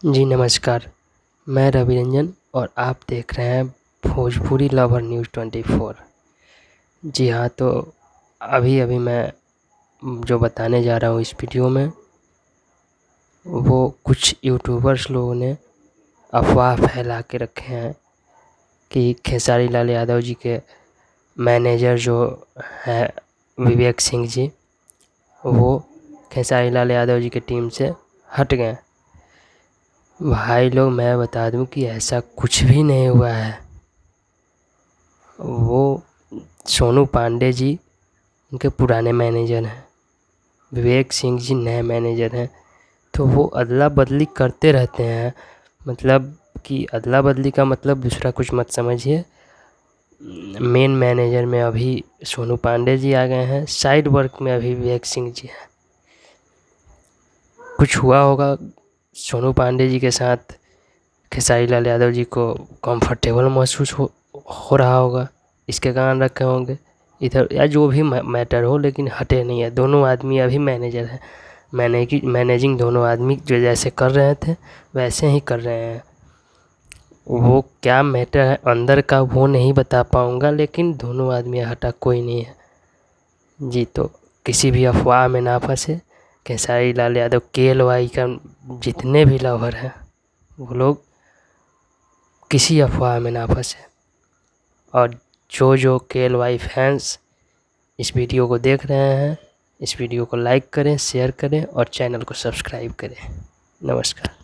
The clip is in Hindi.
जी नमस्कार, मैं रवि रंजन और आप देख रहे हैं भोजपुरी लवर न्यूज़ 24। जी हाँ, तो अभी मैं जो बताने जा रहा हूँ इस वीडियो में, वो कुछ यूट्यूबर्स लोगों ने अफवाह फैला के रखे हैं कि खेसारी लाल यादव जी के मैनेजर जो है विवेक सिंह जी, वो खेसारी लाल यादव जी की टीम से हट गए। भाई लोग, मैं बता दूं कि ऐसा कुछ भी नहीं हुआ है। वो सोनू पांडे जी उनके पुराने मैनेजर हैं, विवेक सिंह जी नए मैनेजर हैं, तो वो अदला बदली करते रहते हैं। मतलब कि अदला बदली का मतलब दूसरा कुछ मत समझिए। मेन मैनेजर में अभी सोनू पांडे जी आ गए हैं, साइड वर्क में अभी विवेक सिंह जी हैं। कुछ हुआ होगा सोनू पांडे जी के साथ, खेसारी लाल यादव जी को कंफर्टेबल महसूस हो रहा होगा, इसके कारण रखे होंगे इधर, या जो भी मैटर हो, लेकिन हटे नहीं है। दोनों आदमी अभी मैनेजर हैं। मैनेजिंग दोनों आदमी जो जैसे कर रहे थे वैसे ही कर रहे हैं। वो क्या मैटर है अंदर का वो नहीं बता पाऊँगा, लेकिन दोनों आदमी हटा कोई नहीं है जी। तो किसी भी अफवाह में ना फंसे। खेसारी लाल यादव KLY का जितने भी लवर हैं वो लोग किसी अफवाह में ना फंसे। और जो KLY फैंस इस वीडियो को देख रहे हैं, इस वीडियो को लाइक करें, शेयर करें और चैनल को सब्सक्राइब करें। नमस्कार।